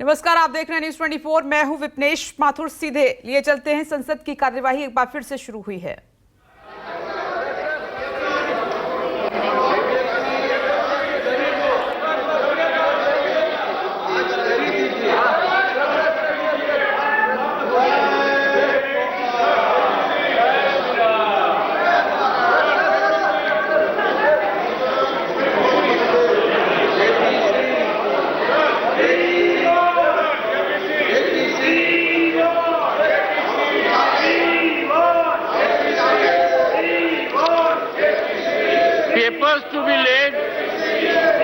नमस्कार, आप देख रहे हैं न्यूज 24। मैं हूं विपनेश माथुर। सीधे लिए चलते हैं। संसद की कार्यवाही एक बार फिर से शुरू हुई है। Papers to be laid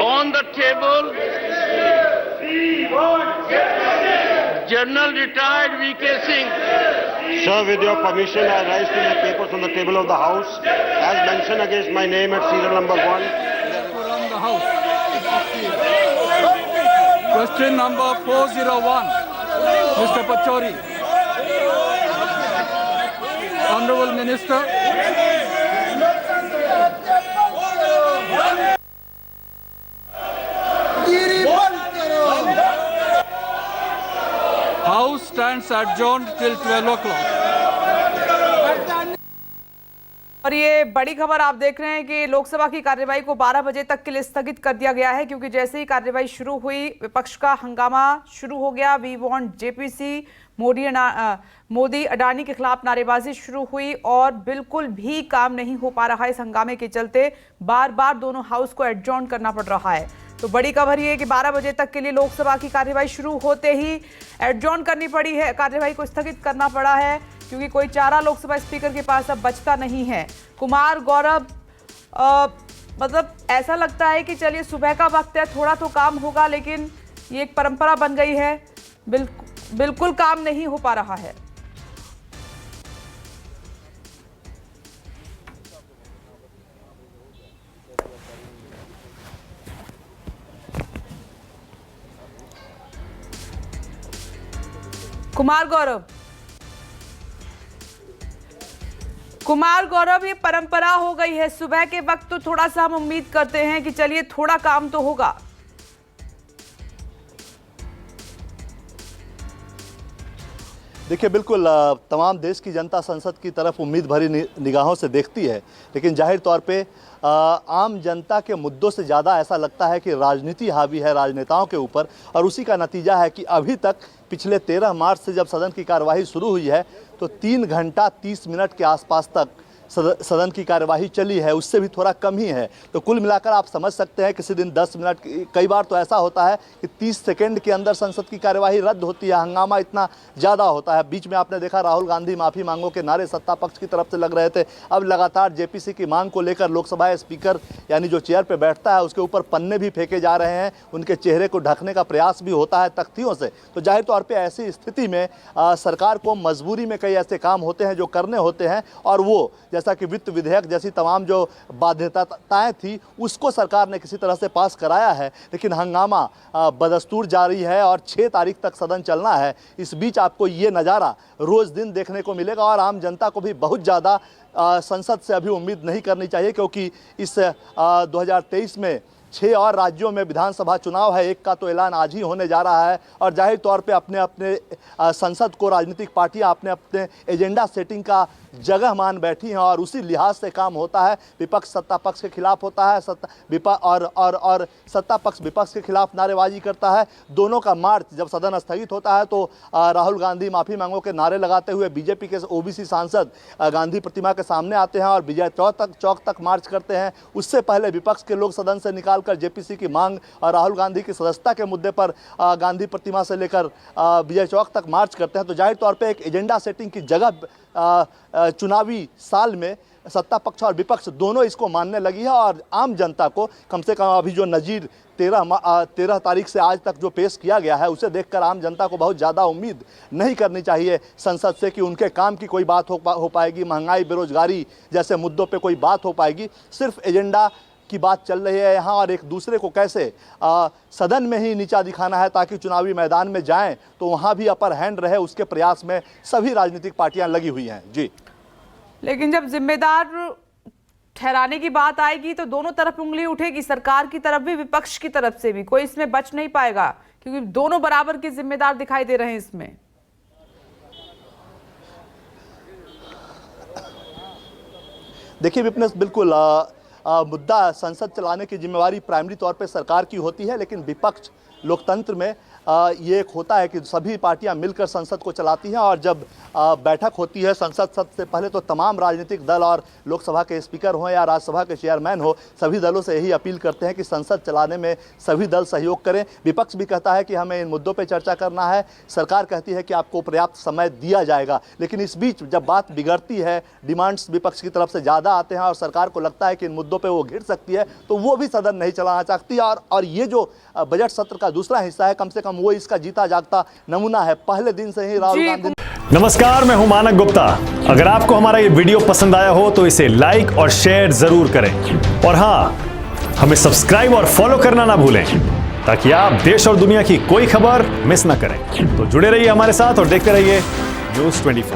on the table. General retired V.K. Singh. Sir, with your permission, I rise to lay papers on the table of the House, as mentioned against my name at serial number 1. From the House. Question number 401, Mr. Pachori. Honorable Minister. House stands adjourned till 12 o'clock. और ये बड़ी खबर आप देख रहे हैं कि लोकसभा की कार्यवाही को 12 बजे तक के लिए स्थगित कर दिया गया है, क्योंकि जैसे ही कार्यवाही शुरू हुई विपक्ष का हंगामा शुरू हो गया। We want JPC, Modi Adani के खिलाफ नारेबाजी शुरू हुई और बिल्कुल भी काम नहीं हो पा रहा है। इस हंगामे के चलते बार बार दोनों हाउस को एडजॉर्न करना पड़ रहा है। तो बड़ी खबर ये है कि 12 बजे तक के लिए लोकसभा की कार्यवाही शुरू होते ही एडजॉर्न करनी पड़ी है, कार्यवाही को स्थगित करना पड़ा है, क्योंकि कोई चारा लोकसभा स्पीकर के पास अब बचता नहीं है। कुमार गौरव, मतलब ऐसा लगता है कि चलिए सुबह का वक्त है, थोड़ा तो काम होगा, लेकिन ये एक परंपरा बन गई है, बिल्कुल काम नहीं हो पा रहा है। कुमार गौरव, ये परंपरा हो गई है। सुबह के वक्त तो थोड़ा सा हम उम्मीद करते हैं कि चलिए थोड़ा काम तो होगा। देखिए, बिल्कुल तमाम देश की जनता संसद की तरफ उम्मीद भरी निगाहों से देखती है, लेकिन जाहिर तौर पे आम जनता के मुद्दों से ज़्यादा ऐसा लगता है कि राजनीति हावी है राजनेताओं के ऊपर। और उसी का नतीजा है कि अभी तक पिछले 13 मार्च से जब सदन की कार्यवाही शुरू हुई है तो 3 घंटा 30 मिनट के आसपास तक सदन की कार्यवाही चली है, उससे भी थोड़ा कम ही है। तो कुल मिलाकर आप समझ सकते हैं किसी दिन 10 मिनट, कई बार तो ऐसा होता है कि 30 सेकंड के अंदर संसद की कार्यवाही रद्द होती है, हंगामा इतना ज़्यादा होता है। बीच में आपने देखा राहुल गांधी माफ़ी मांगों के नारे सत्ता पक्ष की तरफ से लग रहे थे। अब लगातार जेपीसी की मांग को लेकर लोकसभा स्पीकर यानी जो चेयर पर बैठता है उसके ऊपर पन्ने भी फेंके जा रहे हैं, उनके चेहरे को ढकने का प्रयास भी होता है तख्तियों से। तो जाहिर तौर पर ऐसी स्थिति में सरकार को मजबूरी में कई ऐसे काम होते हैं जो करने होते हैं, और वो जैसा कि वित्त विधेयक जैसी तमाम जो बाध्यताएं थी उसको सरकार ने किसी तरह से पास कराया है। लेकिन हंगामा बदस्तूर जारी है और 6 तारीख तक सदन चलना है। इस बीच आपको ये नज़ारा रोज़ दिन देखने को मिलेगा और आम जनता को भी बहुत ज़्यादा संसद से अभी उम्मीद नहीं करनी चाहिए, क्योंकि इस 2023 में 6 और राज्यों में विधानसभा चुनाव है। एक का तो ऐलान आज ही होने जा रहा है और जाहिर तौर पे अपने अपने संसद को राजनीतिक पार्टियां अपने अपने एजेंडा सेटिंग का जगह मान बैठी हैं और उसी लिहाज से काम होता है। विपक्ष सत्ता पक्ष के खिलाफ होता है, और सत्ता पक्ष विपक्ष के खिलाफ नारेबाजी करता है। दोनों का मार्च जब सदन स्थगित होता है तो राहुल गांधी माफ़ी मांगों के नारे लगाते हुए बीजेपी के ओबीसी सांसद गांधी प्रतिमा के सामने आते हैं और विजय चौक तक मार्च करते हैं। उससे पहले विपक्ष के लोग सदन से निकालकर जेपीसी की मांग और राहुल गांधी की सदस्यता के मुद्दे पर गांधी प्रतिमा से लेकर विजय चौक तक मार्च करते हैं। तो जाहिर तौर पे एक एजेंडा सेटिंग की जगह चुनावी साल में सत्ता पक्ष और विपक्ष दोनों इसको मानने लगी है। और आम जनता को कम से कम अभी जो नज़ीर 13 तारीख से आज तक जो पेश किया गया है उसे देखकर आम जनता को बहुत ज़्यादा उम्मीद नहीं करनी चाहिए संसद से कि उनके काम की कोई बात हो पाएगी, महंगाई बेरोजगारी जैसे मुद्दों पे कोई बात हो पाएगी। सिर्फ एजेंडा की बात चल रही है यहाँ, और एक दूसरे को कैसे सदन में ही नीचा दिखाना है ताकि चुनावी मैदान में जाएं तो वहाँ भी अपर हैंड रहे, उसके प्रयास में सभी राजनीतिक पार्टियां लगी हुई हैं। जी, लेकिन जब जिम्मेदार ठहराने की बात आएगी तो दोनों तरफ उंगली उठेगी, सरकार की तरफ भी विपक्ष की तरफ से भी। कोई इसमें बच नहीं पाएगा क्योंकि दोनों बराबर के जिम्मेदार दिखाई दे रहे हैं इसमें। देखिए विपनेश, बिल्कुल मुद्दा संसद चलाने की जिम्मेवारी प्राइमरी तौर पे सरकार की होती है, लेकिन विपक्ष लोकतंत्र में ये एक होता है कि सभी पार्टियां मिलकर संसद को चलाती हैं, और जब बैठक होती है संसद से पहले तो तमाम राजनीतिक दल और लोकसभा के स्पीकर हों या राज्यसभा के चेयरमैन हो, सभी दलों से यही अपील करते हैं कि संसद चलाने में सभी दल सहयोग करें। विपक्ष भी कहता है कि हमें इन मुद्दों पर चर्चा करना है, सरकार कहती है कि आपको पर्याप्त समय दिया जाएगा, लेकिन इस बीच जब बात बिगड़ती है, डिमांड्स विपक्ष की तरफ से ज़्यादा आते हैं और सरकार को लगता है कि इन मुद्दों पर वो घिर सकती है, तो वो भी सदन नहीं चलाना चाहती। और ये जो बजट सत्र का दूसरा हिस्सा है, कम से कम वो इसका जीता जागता नमूना है। पहले दिन से ही राहुल गांधी। नमस्कार, मैं हूं मानक गुप्ता। अगर आपको हमारा ये वीडियो पसंद आया हो तो इसे लाइक और शेयर जरूर करें, और हां, हमें सब्सक्राइब और फॉलो करना ना भूलें ताकि आप देश और दुनिया की कोई खबर मिस ना करें। तो जुड़े रहिए हमारे साथ और देखते रहिए न्यूज़ 24।